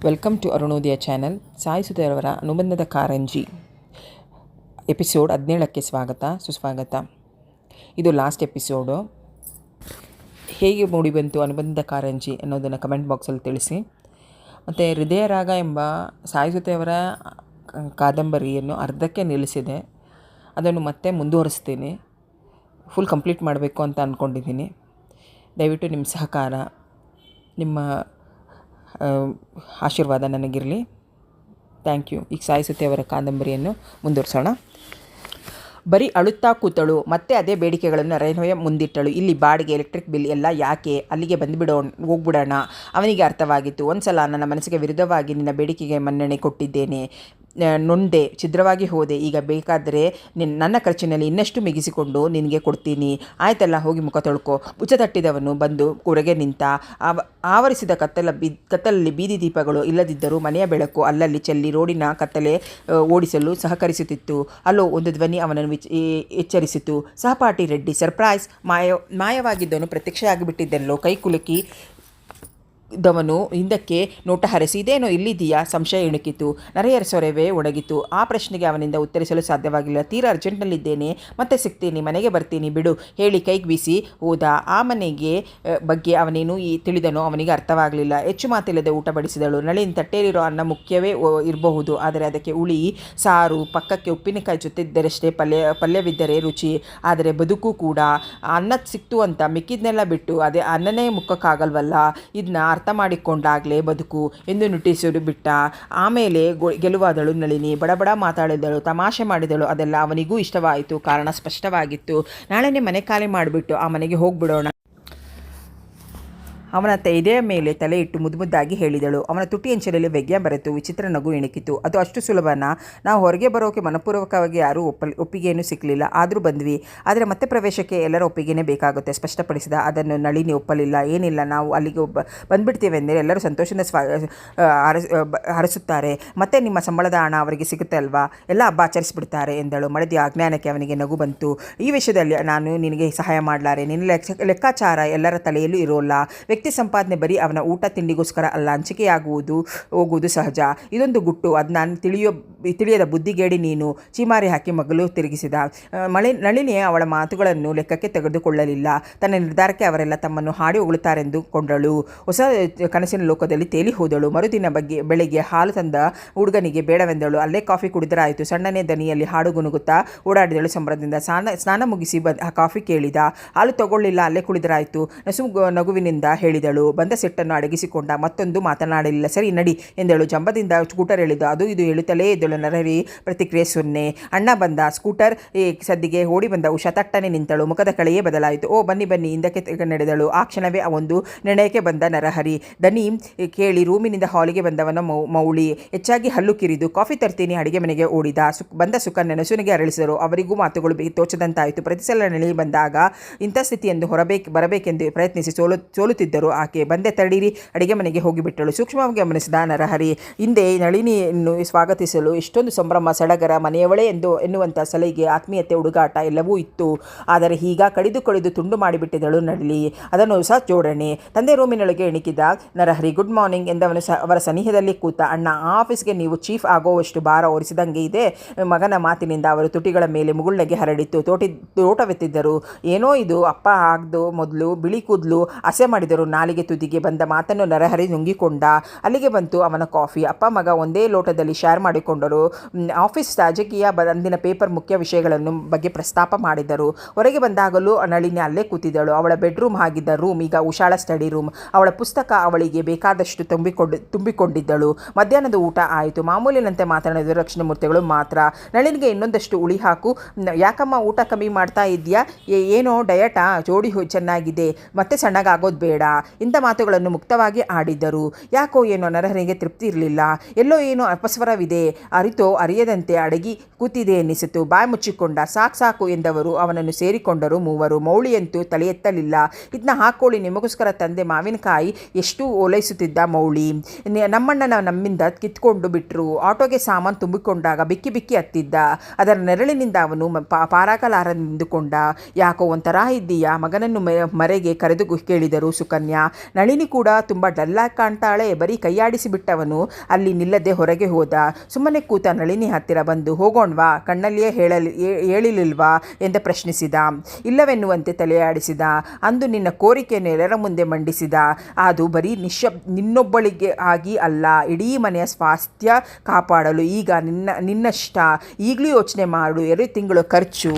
Welcome to Arunodaya channel. ಸಾಯಿಸುತ್ತೇರವರ ಅನುಬಂಧದ ಕಾರಂಜಿ ಎಪಿಸೋಡ್ 17ಕ್ಕೆ ಸುಸ್ವಾಗತ. ಇದು ಲಾಸ್ಟ್ ಎಪಿಸೋಡು. ಹೇಗೆ ಮೂಡಿಬಂತು ಅನುಬಂಧದ ಕಾರಂಜಿ ಅನ್ನೋದನ್ನು ಕಮೆಂಟ್ ಬಾಕ್ಸಲ್ಲಿ ತಿಳಿಸಿ. ಮತ್ತು ಹೃದಯರಾಗ ಎಂಬ ಸಾಯಿಸುತ್ತೇವರ ಕಾದಂಬರಿಯನ್ನು ಅರ್ಧಕ್ಕೆ ನಿಲ್ಲಿಸಿದೆ. ಅದನ್ನು ಮತ್ತೆ ಮುಂದುವರಿಸ್ತೀನಿ. ಫುಲ್ ಕಂಪ್ಲೀಟ್ ಮಾಡಬೇಕು ಅಂತ ಅಂದ್ಕೊಂಡಿದ್ದೀನಿ. ದಯವಿಟ್ಟು ನಿಮ್ಮ ಸಹಕಾರ, ನಿಮ್ಮ ಆಶೀರ್ವಾದ ನನಗಿರಲಿ. Thank you. ಈಗ ಸಾಯಿಸುತ್ತೇವರ ಕಾದಂಬರಿಯನ್ನು ಮುಂದುವರಿಸೋಣ. ಬರೀ ಅಳುತ್ತಾ ಕೂತಳು. ಮತ್ತೆ ಅದೇ ಬೇಡಿಕೆಗಳನ್ನು ನರೇನಯ್ಯ ಮುಂದಿಟ್ಟಳು. ಇಲ್ಲಿ ಬಾಡಿಗೆ, ಎಲೆಕ್ಟ್ರಿಕ್ ಬಿಲ್ ಎಲ್ಲ ಯಾಕೆ? ಅಲ್ಲಿಗೆ ಹೋಗ್ಬಿಡೋಣ. ಅವನಿಗೆ ಅರ್ಥವಾಗಿತ್ತು. ಒಂದು ಸಲ ನನ್ನ ಮನಸ್ಸಿಗೆ ವಿರುದ್ಧವಾಗಿ ನಿನ್ನ ಬೇಡಿಕೆಗೆ ಮನ್ನಣೆ ಕೊಟ್ಟಿದ್ದೇನೆ. ನೊಂದೆ, ಛಿದ್ರವಾಗಿ ಹೋದೆ. ಈಗ ಬೇಕಾದರೆ ನನ್ನ ಖರ್ಚಿನಲ್ಲಿ ಇನ್ನಷ್ಟು ಮಿಗಿಸಿಕೊಂಡು ನಿನಗೆ ಕೊಡ್ತೀನಿ. ಹೋಗಿ ಮುಖ ತೊಳ್ಕೊ. ಉಚ್ಚ ತಟ್ಟಿದವನು ಬಂದು ಹೊರಗೆ ನಿಂತ. ಆವರಿಸಿದ ಕತ್ತಲಲ್ಲಿ ಬೀದಿ ದೀಪಗಳು ಇಲ್ಲದಿದ್ದರೂ ಮನೆಯ ಬೆಳಕು ಅಲ್ಲಲ್ಲಿ ಚೆಲ್ಲಿ ರೋಡಿನ ಕತ್ತಲೆ ಓಡಿಸಲು ಸಹಕರಿಸುತ್ತಿತ್ತು. ಅಲ್ಲೋ ಒಂದು ಧ್ವನಿ ಅವನನ್ನು ಎಚ್ಚರಿಸಿತು. ಸಹಪಾಠಿ ರೆಡ್ಡಿ. ಸರ್ಪ್ರೈಸ್! ಮಾಯವಾಗಿದ್ದವನು ಪ್ರತ್ಯಕ್ಷವಾಗಿಬಿಟ್ಟಿದ್ದೆನೋ. ಕೈ ಕುಲುಕಿ ದವನು ಹಿಂದಕ್ಕೆ ನೋಟ ಹರಿಸಿ, ಇದೇನೋ ಇಲ್ಲಿದೆಯಾ? ಸಂಶಯ ಇಣುಕಿತು. ನರೆಯರ ಸೊರವೇ ಒಣಗಿತು. ಆ ಪ್ರಶ್ನೆಗೆ ಅವನಿಂದ ಉತ್ತರಿಸಲು ಸಾಧ್ಯವಾಗಿಲ್ಲ. ತೀರಾ ಅರ್ಜೆಂಟ್ನಲ್ಲಿದ್ದೇನೆ, ಮತ್ತೆ ಸಿಗ್ತೀನಿ, ಮನೆಗೆ ಬರ್ತೀನಿ ಬಿಡು ಹೇಳಿ ಕೈಗೆ ಬೀಸಿ ಹೋದ. ಆ ಮನೆಗೆ ಬಗ್ಗೆ ಅವನೇನು ತಿಳಿದನೋ ಅವನಿಗೆ ಅರ್ಥವಾಗಲಿಲ್ಲ. ಹೆಚ್ಚು ಮಾತಿಲ್ಲದೆ ಊಟ ಬಡಿಸಿದಳು. ನಳಿನ್ ತಟ್ಟೆಯಲ್ಲಿರೋ ಅನ್ನ ಮುಖ್ಯವೇ ಇರಬಹುದು, ಆದರೆ ಅದಕ್ಕೆ ಹುಳಿ ಸಾರು, ಪಕ್ಕಕ್ಕೆ ಉಪ್ಪಿನಕಾಯಿ ಜೊತೆದ್ದರಷ್ಟೇ ಪಲ್ಯವಿದ್ದರೆ ರುಚಿ. ಆದರೆ ಬದುಕು ಕೂಡ. ಅನ್ನ ಸಿಕ್ತು ಅಂತ ಮಿಕ್ಕಿದ್ನೆಲ್ಲ ಬಿಟ್ಟು ಅದೇ ಅನ್ನನೇ ಮುಕ್ಕಕ್ಕಾಗಲ್ವಲ್ಲ. ಇದನ್ನ ಅರ್ಥ ಮಾಡಿಕೊಂಡಾಗಲೇ ಬದುಕು ಎಂದು ನುಟ್ಟಿಸಲು ಬಿಟ್ಟ. ಆಮೇಲೆ ಗೆಲುವಾದಳು ನಳಿನಿ. ಬಡಬಡ ಮಾತಾಡಿದಳು, ತಮಾಷೆ ಮಾಡಿದಳು. ಅದೆಲ್ಲ ಅವನಿಗೂ ಇಷ್ಟವಾಯಿತು. ಕಾರಣ ಸ್ಪಷ್ಟವಾಗಿತ್ತು. ನಾಳೆನೇ ಮನೆ ಖಾಲಿ ಮಾಡಿಬಿಟ್ಟು ಆ ಮನೆಗೆ ಹೋಗ್ಬಿಡೋಣ. ಅವನ ಎದೆಯ ಮೇಲೆ ತಲೆ ಇಟ್ಟು ಮುದ್ದಾಗಿ ಹೇಳಿದಳು. ಅವನ ತುಟಿ ಅಂಚಿನಲ್ಲಿ ವ್ಯಗ್ಯ ಬರೆತು. ವಿಚಿತ್ರ ನಗು ಇಣುಕಿತು. ಅದು ಅಷ್ಟು ಸುಲಭನಾ? ನಾವು ಹೊರಗೆ ಬರೋಕೆ ಮನಪೂರ್ವಕವಾಗಿ ಯಾರೂ ಒಪ್ಪಿಗೆಯನ್ನು ಸಿಕ್ಕಲಿಲ್ಲ. ಆದರೂ ಬಂದ್ವಿ. ಆದರೆ ಮತ್ತೆ ಪ್ರವೇಶಕ್ಕೆ ಎಲ್ಲರ ಒಪ್ಪಿಗೆನೇ ಬೇಕಾಗುತ್ತೆ ಸ್ಪಷ್ಟಪಡಿಸಿದ. ಅದನ್ನು ನಳಿನಿ ಒಪ್ಪಲಿಲ್ಲ. ಏನಿಲ್ಲ, ನಾವು ಅಲ್ಲಿಗೆ ಬಂದ್ಬಿಡ್ತೀವಿ ಅಂದರೆ ಎಲ್ಲರೂ ಸಂತೋಷದ ಹರಸುತ್ತಾರೆ. ಮತ್ತೆ ನಿಮ್ಮ ಸಂಬಳದ ಹಣ ಅವರಿಗೆ ಸಿಗುತ್ತೆ ಅಲ್ವಾ? ಎಲ್ಲ ಹಬ್ಬ ಆಚರಿಸಿಬಿಡ್ತಾರೆ ಎಂದಳು. ಮಳೆದ ಅಜ್ಞಾನಕ್ಕೆ ಅವನಿಗೆ ನಗು ಬಂತು. ಈ ವಿಷಯದಲ್ಲಿ ನಾನು ನಿನಗೆ ಸಹಾಯ ಮಾಡಲಾರೆ. ನಿನ್ನ ಲೆಕ್ಕಾಚಾರ ಎಲ್ಲರ ತಲೆಯಲ್ಲೂ ಇರೋಲ್ಲ. ವ್ಯಕ್ತಿ ಸಂಪಾದನೆ ಬರೀ ಅವನ ಊಟ ತಿಂಡಿಗೋಸ್ಕರ ಅಲ್ಲ. ಹಂಚಿಕೆಯಾಗುವುದು ಹೋಗುವುದು ಸಹಜ. ಇದೊಂದು ಗುಟ್ಟು. ಅದು ನಾನು ತಿಳಿಯದ ಬುದ್ಧಿಗೇಡಿ ನೀನು. ಚೀಮಾರಿ ಹಾಕಿ ಮಗಲು ತಿರುಗಿಸಿದ. ನಳಿನಿ ಅವಳ ಮಾತುಗಳನ್ನು ಲೆಕ್ಕಕ್ಕೆ ತೆಗೆದುಕೊಳ್ಳಲಿಲ್ಲ. ತನ್ನ ನಿರ್ಧಾರಕ್ಕೆ ಅವರೆಲ್ಲ ತಮ್ಮನ್ನು ಹಾಡಿ ಹೊಗಳುತ್ತಾರೆಂದು ಕೊಂಡಳು. ಹೊಸ ಕನಸಿನ ಲೋಕದಲ್ಲಿ ತೇಲಿ ಹೋದಳು. ಮರುದಿನ ಬೆಳಗ್ಗೆ ಹಾಲು ತಂದ ಹುಡುಗನಿಗೆ ಬೇಡವೆಂದಳು. ಅಲ್ಲೇ ಕಾಫಿ ಕುಡಿದರಾಯಿತು. ಸಣ್ಣನೇ ದನಿಯಲ್ಲಿ ಹಾಡು ಗುನುಗುತ್ತಾ ಓಡಾಡಿದಳು ಸಂಭ್ರಮದಿಂದ. ಸ್ನಾನ ಮುಗಿಸಿ ಕಾಫಿ ಕೇಳಿದ. ಹಾಲು ತಗೊಳ್ಳಿಲ್ಲ, ಅಲ್ಲೇ ಕುಡಿದರಾಯಿತು. ನಗುವಿನಿಂದ ಹೇಳಿದಳು. ಬಂದ ಸಿಟ್ಟನ್ನು ಅಡಗಿಸಿಕೊಂಡ. ಮತ್ತೊಂದು ಮಾತನಾಡಲಿಲ್ಲ. ಸರಿ ನಡಿ ಎಂದಳು. ಜಂಬದಿಂದ ಸ್ಕೂಟರ್ ಎಳೆದ. ಅದು ಇದು ಹೇಳುತ್ತಲೇ ಇದ್ದಳು. ನರಹರಿ ಪ್ರತಿಕ್ರಿಯೆ 0. ಅಣ್ಣ ಬಂದ. ಸ್ಕೂಟರ್ ಸದ್ದಿಗೆ ಓಡಿ ಬಂದ. ಉಷಾ ತಟ್ಟನೆ ನಿಂತಳು. ಮುಖದ ಕಳೆಯೇ ಬದಲಾಯಿತು. ಓ ಬನ್ನಿ ಬನ್ನಿ ಹಿಂದಕ್ಕೆ ನಡೆದಳು. ಆ ಕ್ಷಣವೇ ಒಂದು ನಿರ್ಣಯಕ್ಕೆ ಬಂದ ನರಹರಿ. ದನಿ ಕೇಳಿ ರೂಮಿನಿಂದ ಹಾಲಿಗೆ ಬಂದವನ ಮೌಳಿ ಹೆಚ್ಚಾಗಿ ಹಲ್ಲು ಕಿರಿದು ಕಾಫಿ ತರ್ತೀನಿ ಅಡಿಗೆ ಮನೆಗೆ ಓಡಿದ. ಬಂದ ಸುಖ ನೆನಸುನಿಗೆ ಅರಳಿಸಿದರು. ಅವರಿಗೂ ಮಾತುಗಳು ತೋಚದಂತಾಯಿತು. ಪ್ರತಿ ಸಲ ನಳಿ ಬಂದಾಗ ಇಂಥ ಸ್ಥಿತಿಯೆಂದು ಬರಬೇಕೆಂದು ಪ್ರಯತ್ನಿಸಿ ಸೋಲುತ್ತಿದ್ದರು ಆಕೆ. ಬಂದೆ ತಡೀರಿ, ಅಡಿಗೆ ಮನೆಗೆ ಹೋಗಿಬಿಟ್ಟಳು. ಸೂಕ್ಷ್ಮವಾಗಿ ಗಮನಿಸಿದ ನರಹರಿ. ಹಿಂದೆ ನಳಿನಿಯನ್ನು ಸ್ವಾಗತಿಸಲು ಎಷ್ಟೊಂದು ಸಂಭ್ರಮ, ಸಡಗರ, ಮನೆಯವಳೇ ಎನ್ನುವಂಥ ಸಲಿಗೆ, ಆತ್ಮೀಯತೆ, ಹುಡುಗಾಟ ಎಲ್ಲವೂ ಇತ್ತು. ಆದರೆ ಈಗ ಕಡಿದು ತುಂಡು ಮಾಡಿಬಿಟ್ಟಿದ್ದಳು ನಳಿನಿ. ಅದನ್ನು ಹೊಸ ಜೋಡಣೆ. ತಂದೆ ರೂಮಿನೊಳಗೆ ಇಣಿಕಿದ ನರಹರಿ. ಗುಡ್ ಮಾರ್ನಿಂಗ್ ಎಂದವನು ಅವರ ಸನಿಹದಲ್ಲಿ ಕೂತ. ಅಣ್ಣ, ಆ ಆಫೀಸ್ಗೆ ನೀವು ಚೀಫ್ ಆಗೋವಷ್ಟು ಭಾರ ಹೊರಿಸಿದಂಗೆ ಇದೆ. ಮಗನ ಮಾತಿನಿಂದ ಅವರು ತುಟಿಗಳ ಮೇಲೆ ಮುಗುಳ್ನಗೆ ಹರಡಿತ್ತು. ತೋಟವೆತ್ತಿದ್ದರು. ಏನೋ ಇದು ಅಪ್ಪ ಆಗ್ದು ಮೊದಲು ಬಿಳಿ ಕೂದಲು ಅಸೆ ಮಾಡಿದರು. ನಾಲಿಗೆ ತುದಿಗೆ ಬಂದ ಮಾತನ್ನು ನರಹರಿ ನುಂಗಿಕೊಂಡ. ಅಲ್ಲಿಗೆ ಬಂತು ಅವನ ಕಾಫಿ. ಅಪ್ಪ ಮಗ ಒಂದೇ ಲೋಟದಲ್ಲಿ ಶೇರ್ ಮಾಡಿಕೊಂಡರು. ಆಫೀಸ್ ರಾಜಕೀಯ, ಅಂದಿನ ಪೇಪರ್, ಮುಖ್ಯ ವಿಷಯಗಳನ್ನು ಬಗ್ಗೆ ಪ್ರಸ್ತಾಪ ಮಾಡಿದರು. ಹೊರಗೆ ಬಂದಾಗಲೂ ನಳಿನಿ ಅಲ್ಲೇ ಕೂತಿದ್ದಳು. ಅವಳ ಬೆಡ್ರೂಮ್ ಆಗಿದ್ದ ರೂಮ್ ಈಗ ಉಷಾಳ ಸ್ಟಡಿ ರೂಮ್. ಅವಳ ಪುಸ್ತಕ ಅವಳಿಗೆ ಬೇಕಾದಷ್ಟು ತುಂಬಿಕೊಂಡಿದ್ದಳು. ಮಧ್ಯಾಹ್ನದ ಊಟ ಆಯಿತು. ಮಾಮೂಲಿನಂತೆ ಮಾತನಾಡಿದರು ಲಕ್ಷ್ಮೀಮೂರ್ತಿಗಳು ಮಾತ್ರ. ನಳಿನಿಗೆ ಇನ್ನೊಂದಷ್ಟು ಉಳಿ ಹಾಕು. ಯಾಕಮ್ಮ ಊಟ ಕಮ್ಮಿ ಮಾಡ್ತಾ ಇದೆಯಾ? ಏನೋ ಡಯಟಾ? ಜೋಡಿ ಚೆನ್ನಾಗಿದೆ, ಮತ್ತೆ ಸಣ್ಣಗಾಗೋದು ಬೇಡ. ಇಂಥ ಮಾತುಗಳನ್ನು ಮುಕ್ತವಾಗಿ ಆಡಿದ್ದರು. ಯಾಕೋ ಏನೋ ನರಹರಿಗೆ ತೃಪ್ತಿ ಇರಲಿಲ್ಲ. ಎಲ್ಲೋ ಏನೋ ಅಪಸ್ವರವಿದೆ. ಅರಿಯದಂತೆ ಅಡಗಿ ಕೂತಿದೆ ಎನ್ನಿಸಿತು. ಬಾಯಿ ಮುಚ್ಚಿಕೊಂಡ. ಸಾಕು ಎಂದವರು ಅವನನ್ನು ಸೇರಿಕೊಂಡರು ಮೂವರು. ಮೌಳಿಯಂತೂ ತಲೆ ಎತ್ತಲಿಲ್ಲ. ಇದನ್ನ ಹಾಕೊಳ್ಳಿ, ನಿಮಗೋಸ್ಕರ ತಂದೆ ಮಾವಿನಕಾಯಿ. ಎಷ್ಟು ಓಲೈಸುತ್ತಿದ್ದ ಮೌಳಿ. ನಮ್ಮಣ್ಣನ ನಮ್ಮಿಂದ ಕಿತ್ಕೊಂಡು ಬಿಟ್ಟರು. ಆಟೋಗೆ ಸಾಮಾನು ತುಂಬಿಕೊಂಡಾಗ ಬಿಕ್ಕಿ ಹತ್ತಿದ್ದ. ಅದರ ನೆರಳಿನಿಂದ ಅವನು ಪಾರಾಗಲಾರನೆಂದುಕೊಂಡ. ಯಾಕೋ ಒಂಥರ ಇದ್ದೀಯಾ? ಮಗನನ್ನು ಮರೆಗೆ ಕರೆದು ಕೇಳಿದರು ಸುಕನ್ಯಾ. ಸುಕನ್ಯಾ. ನಳಿನಿ ಕೂಡ ತುಂಬ ಡಲ್ಲಾಗಿ ಕಾಣ್ತಾಳೆ, ಬರೀ ಕೈಯಾಡಿಸಿಬಿಟ್ಟವನು ಅಲ್ಲಿ ನಿಲ್ಲದೆ ಹೊರಗೆ ಹೋದ. ಸುಮ್ಮನೆ ಕೂತ ನಳಿನಿ ಹತ್ತಿರ ಬಂದು ಹೋಗೋಣವಾ, ಕಣ್ಣಲ್ಲಿಯೇ ಹೇಳಿಲಿಲ್ವಾ ಎಂದು ಪ್ರಶ್ನಿಸಿದ. ಇಲ್ಲವೆನ್ನುವಂತೆ ತಲೆಯಾಡಿಸಿದ. ಅಂದು ನಿನ್ನ ಕೋರಿಕೆಯನ್ನು ಎಲ್ಲರ ಮುಂದೆ ಮಂಡಿಸಿದ. ಅದು ಬರೀ ನಿನ್ನೊಬ್ಬಳಿಗೆ ಆಗಿ ಅಲ್ಲ, ಇಡೀ ಮನೆಯ ಸ್ವಾಸ್ಥ್ಯ ಕಾಪಾಡಲು. ಈಗ ನಿನ್ನಷ್ಟ. ಈಗಲೂ ಯೋಚನೆ ಮಾಡು, 2 ತಿಂಗಳು ಖರ್ಚು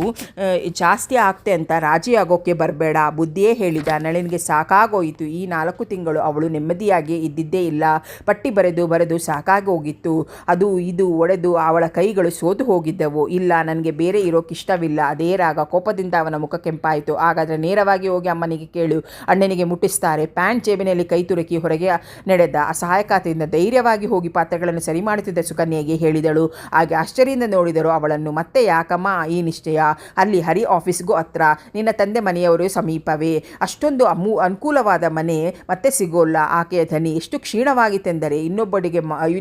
ಜಾಸ್ತಿ ಆಗ್ತೆ ಅಂತ ರಾಜಿ ಆಗೋಕ್ಕೆ ಬರಬೇಡ. ಬುದ್ಧಿಯೇ ಹೇಳಿದ. ನಳಿನಿಗೆ ಸಾಕಾಗೋಯಿತು. ಈ 4 ತಿಂಗಳು ಅವಳು ನೆಮ್ಮದಿಯಾಗಿ ಇದ್ದಿದ್ದೇ ಇಲ್ಲ. ಪಟ್ಟಿ ಬರೆದು ಸಾಕಾಗಿ ಹೋಗಿತ್ತು. ಅದು ಇದು ಒಡೆದು ಅವಳ ಕೈಗಳು ಸೋತು ಹೋಗಿದ್ದವು. ಇಲ್ಲ, ನನಗೆ ಬೇರೆ ಇರೋಕ್ಕಿಷ್ಟವಿಲ್ಲ. ಅದೇ ರಾಗ. ಕೋಪದಿಂದ ಅವನ ಮುಖ ಕೆಂಪಾಯಿತು. ಹಾಗಾದರೆ ನೇರವಾಗಿ ಹೋಗಿ ಅಮ್ಮನಿಗೆ ಕೇಳು, ಅಣ್ಣನಿಗೆ ಮುಟ್ಟಿಸ್ತಾರೆ. ಪ್ಯಾಂಟ್ ಜೇಬಿನಲ್ಲಿ ಕೈ ತುರುಕಿ ಹೊರಗೆ ನಡೆದ. ಅಸಹಾಯಕತೆಯಿಂದ ಧೈರ್ಯವಾಗಿ ಹೋಗಿ ಪಾತ್ರೆಗಳನ್ನು ಸರಿ ಮಾಡುತ್ತಿದ್ದ ಸುಕನ್ಯೆಗೆ ಹೇಳಿದಳು. ಹಾಗೆ ಆಶ್ಚರ್ಯದಿಂದ ನೋಡಿದರು ಅವಳನ್ನು. ಮತ್ತೆ ಯಾಕಮ್ಮ ಈ ನಿಶ್ಚಯ? ಅಲ್ಲಿ ಹರಿ ಆಫೀಸ್ಗೂ ಹತ್ರ, ನಿನ್ನ ತಂದೆ ಮನೆಯವರು ಸಮೀಪವೇ. ಅಷ್ಟೊಂದು ಅನುಕೂಲವಾದ ಮನೆ ಮತ್ತೆ ಸಿಗೋಲ್ಲ. ಆಕೆಯ ಧ್ವನಿ ಎಷ್ಟು ಕ್ಷೀಣವಾಗಿತ್ತೆಂದರೆ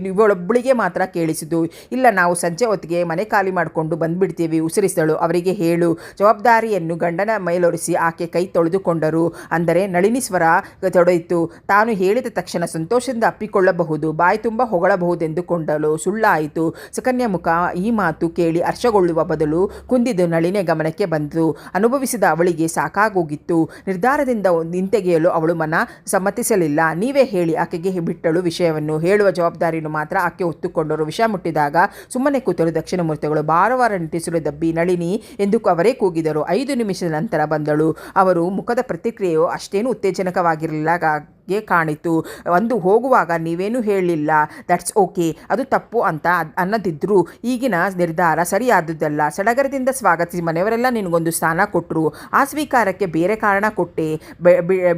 ಇವಳೊಬ್ಬಳಿಗೆ ಮಾತ್ರ ಕೇಳಿಸಿತು. ಇಲ್ಲ, ನಾವು ಸಂಜೆ ಹೊತ್ತಿಗೆ ಮನೆ ಖಾಲಿ ಮಾಡಿಕೊಂಡು ಬಂದ್ಬಿಡ್ತೀವಿ, ಉಸಿರಿಸಿದಳು. ಅವರಿಗೆ ಹೇಳು. ಜವಾಬ್ದಾರಿಯನ್ನು ಗಂಡನ ಮೇಲೊರಿಸಿ ಆಕೆ ಕೈ ತೊಳೆದುಕೊಂಡರು. ಅಂದರೆ ನಳಿನಿ ಸ್ವರ ತೊಡೆಯಿತು. ತಾನು ಹೇಳಿದ ತಕ್ಷಣ ಸಂತೋಷದಿಂದ ಅಪ್ಪಿಕೊಳ್ಳಬಹುದು, ಬಾಯಿ ತುಂಬ ಹೊಗಳಬಹುದೆಂದುಕೊಂಡಳು. ಸುಳ್ಳಾಯಿತು. ಸುಕನ್ಯಾ ಮುಖ ಈ ಮಾತು ಕೇಳಿ ಹರ್ಷಗೊಳ್ಳುವ ಬದಲು ಕುಂದಿದ್ದು ನಳಿನಿಯ ಗಮನಕ್ಕೆ ಬಂತು. ಅನುಭವಿಸಿದ ಅವಳಿಗೆ ಸಾಕಾಗೋಗಿತ್ತು. ನಿರ್ಧಾರದಿಂದ ಹಿಂತೆಗೆಯಲು ಅವಳು ಮನ ಸಮ್ಮತಿಸಲಿಲ್ಲ. ನೀವೇ ಹೇಳಿ, ಆಕೆಗೆ ಬಿಟ್ಟಳು ವಿಷಯವನ್ನು. ಹೇಳುವ ಜವಾಬ್ದಾರಿಯನ್ನು ಮಾತ್ರ ಆಕೆ ಹೊತ್ತುಕೊಂಡರು. ವಿಷಯ ಮುಟ್ಟಿದಾಗ ಸುಮ್ಮನೆ ಕೂತರು ದಕ್ಷಿಣಮೂರ್ತಿಗಳು. ಬಾರವಾರ ನಿಟ್ಟಿಸಲು ದಬ್ಬಿ ನಳಿನಿ ಎಂದು ಅವರೇ ಕೂಗಿದರು. 5 ನಿಮಿಷದ ನಂತರ ಬಂದಳು. ಅವರು ಮುಖದ ಪ್ರತಿಕ್ರಿಯೆಯು ಅಷ್ಟೇನು ಉತ್ತೇಜನಕವಾಗಿರಲಿಲ್ಲ ಕಾಣಿತು. ಒಂದು ಹೋಗುವಾಗ ನೀವೇನೂ ಹೇಳಲಿಲ್ಲ. ದಟ್ಸ್ ಓಕೆ, ಅದು ತಪ್ಪು ಅಂತ ಅನ್ನದಿದ್ರು ಈಗಿನ ನಿರ್ಧಾರ ಸರಿಯಾದುದಲ್ಲ. ಸಡಗರದಿಂದ ಸ್ವಾಗತಿಸಿ ಮನೆಯವರೆಲ್ಲ ನಿನಗೊಂದು ಸ್ಥಾನ ಕೊಟ್ಟರು. ಆ ಸ್ವೀಕಾರಕ್ಕೆ ಬೇರೆ ಕಾರಣ ಕೊಟ್ಟೆ.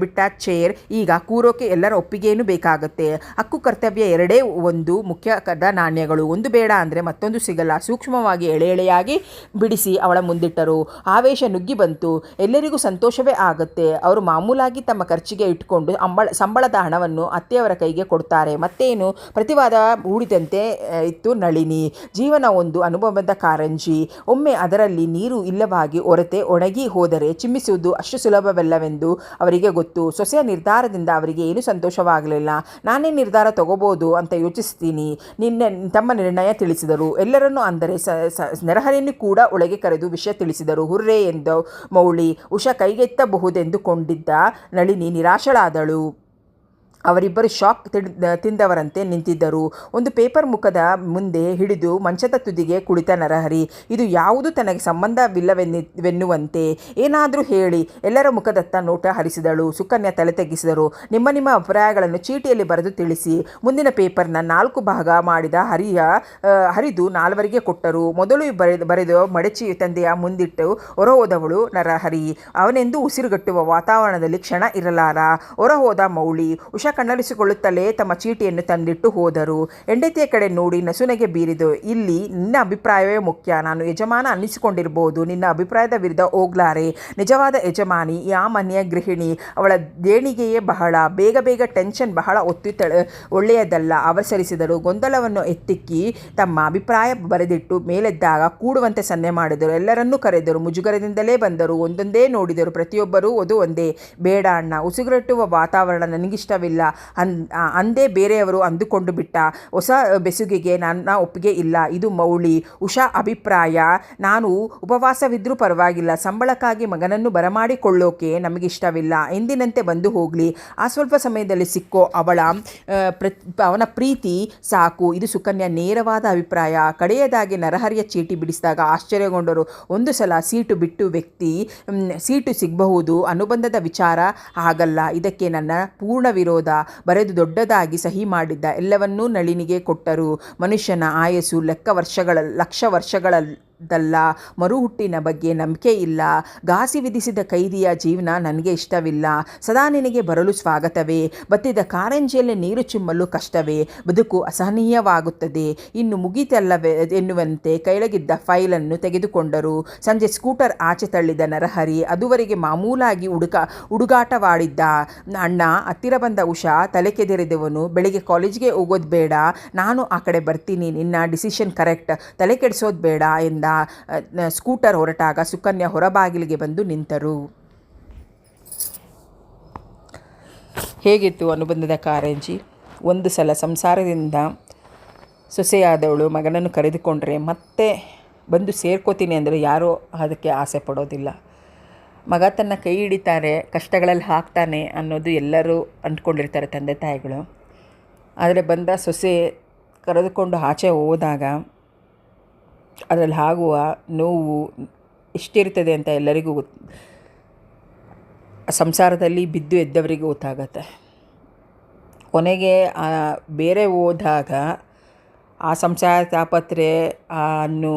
ಬಿಟ್ಟ ಚೇರ್. ಈಗ ಕೂರೋಕೆ ಎಲ್ಲರ ಒಪ್ಪಿಗೆಯೂ ಬೇಕಾಗುತ್ತೆ. ಹಕ್ಕು ಕರ್ತವ್ಯ ಎರಡೇ ಒಂದು ಮುಖ್ಯದ ನಾಣ್ಯಗಳು. ಒಂದು ಬೇಡ ಅಂದರೆ ಮತ್ತೊಂದು ಸಿಗಲ್ಲ. ಸೂಕ್ಷ್ಮವಾಗಿ ಎಳೆಯಾಗಿ ಬಿಡಿಸಿ ಅವಳ ಮುಂದಿಟ್ಟರು. ಆವೇಶ ನುಗ್ಗಿ ಬಂತು. ಎಲ್ಲರಿಗೂ ಸಂತೋಷವೇ ಆಗುತ್ತೆ. ಅವರು ಮಾಮೂಲಾಗಿ ತಮ್ಮ ಖರ್ಚಿಗೆ ಇಟ್ಕೊಂಡು ಸಂಬಳದ ಹಣವನ್ನು ಅತ್ತೆಯವರ ಕೈಗೆ ಕೊಡ್ತಾರೆ. ಮತ್ತೇನು? ಪ್ರತಿವಾದ ಹೂಡಿದಂತೆ ಇತ್ತು ನಳಿನಿ. ಜೀವನ ಒಂದು ಅನುಭವದ ಕಾರಂಜಿ. ಒಮ್ಮೆ ಅದರಲ್ಲಿ ನೀರು ಇಲ್ಲವಾಗಿ ಒಣಗಿ ಹೋದರೆ ಚಿಮ್ಮಿಸುವುದು ಅಷ್ಟು ಸುಲಭವಲ್ಲವೆಂದು ಅವರಿಗೆ ಗೊತ್ತು. ಸೊಸೆಯ ನಿರ್ಧಾರದಿಂದ ಅವರಿಗೆ ಏನೂ ಸಂತೋಷವಾಗಲಿಲ್ಲ. ನಾನೇ ನಿರ್ಧಾರ ತಗೋಬೋದು ಅಂತ ಯೋಚಿಸ್ತೀನಿ, ತಮ್ಮ ನಿರ್ಣಯ ತಿಳಿಸಿದರು. ಎಲ್ಲರನ್ನೂ ಅಂದರೆ ನರಹರಿಯನ್ನು ಕೂಡ ಒಳಗೆ ಕರೆದು ವಿಷಯ ತಿಳಿಸಿದರು. ಹುರ್ರೇ ಎಂದು ಮೌಳಿ. ಉಷಾ ಕೈಗೆತ್ತಬಹುದೆಂದುಕೊಂಡಿದ್ದ ನಳಿನಿ ನಿರಾಶಳಾದಳು. ಅವರಿಬ್ಬರು ಶಾಕ್ ತಿಂದವರಂತೆ ನಿಂತಿದ್ದರು. ಒಂದು ಪೇಪರ್ ಮುಖದ ಮುಂದೆ ಹಿಡಿದು ಮಂಚದ ತುದಿಗೆ ಕುಳಿತ ನರಹರಿ. ಇದು ಯಾವುದು ತನಗೆ ಸಂಬಂಧವಿಲ್ಲವೆನ್ನುವಂತೆ. ಏನಾದರೂ ಹೇಳಿ. ಎಲ್ಲರ ಮುಖದತ್ತ ನೋಟ ಹರಿಸಿದಳು. ಸುಕನ್ಯಾ ತಲೆ ತಗ್ಗಿಸಿದರು. ನಿಮ್ಮ ಅಭಿಪ್ರಾಯಗಳನ್ನು ಚೀಟಿಯಲ್ಲಿ ಬರೆದು ತಿಳಿಸಿ. ಮುಂದಿನ ಪೇಪರ್ನ 4 ಭಾಗ ಮಾಡಿದ ಹರಿದು 4ವರಿಗೆ ಕೊಟ್ಟರು. ಮೊದಲು ಬರೆದು ಮಡಚಿ ತಂದೆಯ ಮುಂದಿಟ್ಟು ಹೊರಹೋದವಳು ನರಹರಿ. ಅವನೆಂದು ಉಸಿರುಗಟ್ಟುವ ವಾತಾವರಣದಲ್ಲಿ ಕ್ಷಣ ಇರಲಾರ. ಹೊರಹೋದ ಮೌಳಿ. ಉಷಾ ಕಣ್ಣರಿಸಿಕೊಳ್ಳುತ್ತಲೇ ತಮ್ಮ ಚೀಟಿಯನ್ನು ತಂದಿಟ್ಟು ಹೋದರು. ಹೆಂಡತಿಯ ಕಡೆ ನೋಡಿ ನಸುನಗೆ ಬೀರಿದು. ಇಲ್ಲಿ ನಿನ್ನ ಅಭಿಪ್ರಾಯವೇ ಮುಖ್ಯ. ನಾನು ಯಜಮಾನ ಅನ್ನಿಸಿಕೊಂಡಿರ್ಬೋದು, ನಿನ್ನ ಅಭಿಪ್ರಾಯದ ವಿರುದ್ಧ ಹೋಗ್ಲಾರೆ. ನಿಜವಾದ ಯಜಮಾನಿ ಆ ಮನೆಯ ಗೃಹಿಣಿ. ಅವಳ ದೇಣಿಗೆಯೇ ಬೇಗ ಟೆನ್ಷನ್ ಬಹಳ ಒಳ್ಳೆಯದಲ್ಲ. ಅವಸರಿಸಿದರು. ಗೊಂದಲವನ್ನು ಎತ್ತಿಕ್ಕಿ ತಮ್ಮ ಅಭಿಪ್ರಾಯ ಬರೆದಿಟ್ಟು ಮೇಲೆದ್ದಾಗ ಕೂಡುವಂತೆ ಸನ್ನೆ ಮಾಡಿದರು. ಎಲ್ಲರನ್ನೂ ಕರೆದರು. ಮುಜುಗರದಿಂದಲೇ ಬಂದರು. ಒಂದೊಂದೇ ನೋಡಿದರು. ಪ್ರತಿಯೊಬ್ಬರೂ ಒಂದೇ. ಬೇಡ ಅಣ್ಣ, ಉಸಿರುಗಟ್ಟುವ ವಾತಾವರಣ ನನಗಿಷ್ಟವಿಲ್ಲ ಅಂದೇ ಬೇರೆಯವರು ಅಂದುಕೊಂಡು ಬಿಟ್ಟ. ಹೊಸ ಬೆಸುಗೆಗೆ ನನ್ನ ಒಪ್ಪಿಗೆ ಇಲ್ಲ. ಇದು ಮೌಳಿ. ಉಷಾ ಅಭಿಪ್ರಾಯ. ನಾನು ಉಪವಾಸವಿದ್ರೂ ಪರವಾಗಿಲ್ಲ. ಸಂಬಳಕ್ಕಾಗಿ ಮಗನನ್ನು ಬರಮಾಡಿಕೊಳ್ಳೋಕೆ ನಮಗಿಷ್ಟವಿಲ್ಲ. ಎಂದಿನಂತೆ ಬಂದು ಹೋಗಲಿ. ಆ ಸ್ವಲ್ಪ ಸಮಯದಲ್ಲಿ ಸಿಕ್ಕೋ ಅವನ ಪ್ರೀತಿ ಸಾಕು. ಇದು ಸುಕನ್ಯಾ ನೇರವಾದ ಅಭಿಪ್ರಾಯ. ಕಡೆಯದಾಗಿ ನರಹರಿಯ ಚೀಟಿ ಬಿಡಿಸಿದಾಗ ಆಶ್ಚರ್ಯಗೊಂಡರು. ಒಂದು ಸಲ ಸೀಟು ಸಿಗಬಹುದು. ಅನುಬಂಧದ ವಿಚಾರ ಆಗಲ್ಲ. ಇದಕ್ಕೆ ನನ್ನ ಪೂರ್ಣ ವಿರೋಧ. ಬರೆದು ದೊಡ್ಡದಾಗಿ ಸಹಿ ಮಾಡಿದ್ದ ಎಲ್ಲವನ್ನೂ ನಳಿನಿಗೆ ಕೊಟ್ಟರು. ಮನುಷ್ಯನ ಆಯಸ್ಸು ಲಕ್ಷ ವರ್ಷಗಳದಲ್ಲ. ಮರುಹುಟ್ಟಿನ ಬಗ್ಗೆ ನಂಬಿಕೆ ಇಲ್ಲ. ಘಾಸಿ ವಿಧಿಸಿದ ಕೈದಿಯ ಜೀವನ ನನಗೆ ಇಷ್ಟವಿಲ್ಲ. ಸದಾ ನಿನಗೆ ಬರಲು ಸ್ವಾಗತವೇ. ಬತ್ತಿದ ಕಾರಂಜಿಯಲ್ಲಿ ನೀರು ಚಿಮ್ಮಲು ಕಷ್ಟವೇ. ಬದುಕು ಅಸಹನೀಯವಾಗುತ್ತದೆ. ಇನ್ನು ಮುಗಿತಲ್ಲವೇ ಎನ್ನುವಂತೆ ಕೆಳಗಿದ್ದ ಫೈಲನ್ನು ತೆಗೆದುಕೊಂಡರು. ಸಂಜೆ ಸ್ಕೂಟರ್ ಆಚೆ ತಳ್ಳಿದ ನರಹರಿ. ಅದುವರೆಗೆ ಮಾಮೂಲಾಗಿ ಹುಡುಗಾಟವಾಡಿದ್ದ ಅಣ್ಣ ಹತ್ತಿರ ಬಂದ ಉಷಾ ತಲೆ ಕೆದರಿದವನು. ಬೆಳಿಗ್ಗೆ ಕಾಲೇಜ್ಗೆ ಹೋಗೋದು ಬೇಡ, ನಾನು ಆ ಕಡೆ ಬರ್ತೀನಿ. ನಿನ್ನ ಡಿಸಿಷನ್ ಕರೆಕ್ಟ್, ತಲೆ ಕೆಡಿಸೋದು ಬೇಡ ಎಂದ. ಸ್ಕೂಟರ್ ಹೊರಟಾಗ ಸುಕನ್ಯಾ ಹೊರಬಾಗಿಲಿಗೆ ಬಂದು ನಿಂತರು. ಹೇಗಿತ್ತು ಅನುಬಂಧದ ಕಾರಂಜಿ? ಒಂದು ಸಲ ಸಂಸಾರದಿಂದ ಸೊಸೆಯಾದವಳು ಮಗನನ್ನು ಕರೆದುಕೊಂಡ್ರೆ ಮತ್ತೆ ಬಂದು ಸೇರ್ಕೋತೀನಿ ಅಂದರೆ ಯಾರೂ ಅದಕ್ಕೆ ಆಸೆ ಪಡೋದಿಲ್ಲ. ಮಗ ತನ್ನ ಕೈ ಹಿಡಿತಾರೆ, ಕಷ್ಟಗಳಲ್ಲಿ ಹಾಕ್ತಾನೆ ಅನ್ನೋದು ಎಲ್ಲರೂ ಅಂದ್ಕೊಂಡಿರ್ತಾರೆ ತಂದೆ ತಾಯಿಗಳು. ಆದರೆ ಬಂದ ಸೊಸೆ ಕರೆದುಕೊಂಡು ಆಚೆ ಹೋದಾಗ ಅದರಲ್ಲಿ ಆಗುವ ನೋವು ಎಷ್ಟಿರ್ತದೆ ಅಂತ ಎಲ್ಲರಿಗೂ ಸಂಸಾರದಲ್ಲಿ ಬಿದ್ದು ಎದ್ದವರಿಗೆ ಗೊತ್ತಾಗತ್ತೆ. ಕೊನೆಗೆ ಬೇರೆ ಹೋದಾಗ ಆ ಸಂಸಾರ ತಾಪತ್ರೆ ಅನ್ನು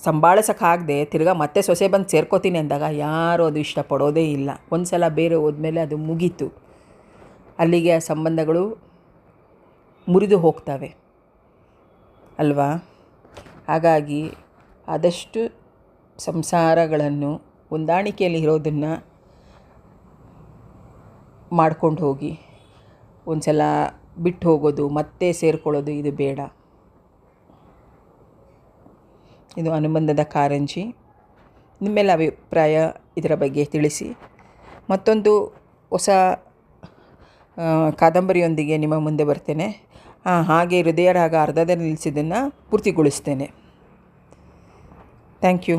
ಸಂಭಾಳಿಸೋಕ್ಕಾಗದೆ ತಿರ್ಗಾ ಮತ್ತೆ ಸೊಸೆ ಬಂದು ಸೇರ್ಕೋತೀನಿ ಅಂದಾಗ ಯಾರೂ ಅದು ಇಷ್ಟಪಡೋದೇ ಇಲ್ಲ. ಒಂದು ಸಲ ಬೇರೆ ಹೋದ್ಮೇಲೆ ಅದು ಮುಗೀತು, ಅಲ್ಲಿಗೆ ಆ ಸಂಬಂಧಗಳು ಮುರಿದು ಹೋಗ್ತವೆ ಅಲ್ವಾ? ಹಾಗಾಗಿ ಆದಷ್ಟು ಸಂಸಾರಗಳನ್ನು ಹೊಂದಾಣಿಕೆಯಲ್ಲಿ ಇರೋದನ್ನು ಮಾಡ್ಕೊಂಡು ಹೋಗಿ. ಒಂದು ಸಲ ಬಿಟ್ಟು ಹೋಗೋದು ಮತ್ತೆ ಸೇರಿಕೊಳ್ಳೋದು ಇದು ಬೇಡ. ಇದು ಅನುಬಂಧದ ಕಾರಂಜಿ. ನಿಮ್ಮೆಲ್ಲ ಅಭಿಪ್ರಾಯ ಇದರ ಬಗ್ಗೆ ತಿಳಿಸಿ. ಮತ್ತೊಂದು ಹೊಸ ಕಾದಂಬರಿಯೊಂದಿಗೆ ನಿಮ್ಮ ಮುಂದೆ ಬರ್ತೇನೆ. ಹಾಗೆ ಹೃದಯ ರಾಗ ಅರ್ಧದಲ್ಲಿ ನಿಲ್ಲಿಸಿದ್ದನ್ನು ಪೂರ್ತಿಗೊಳಿಸ್ತೇನೆ. Thank you.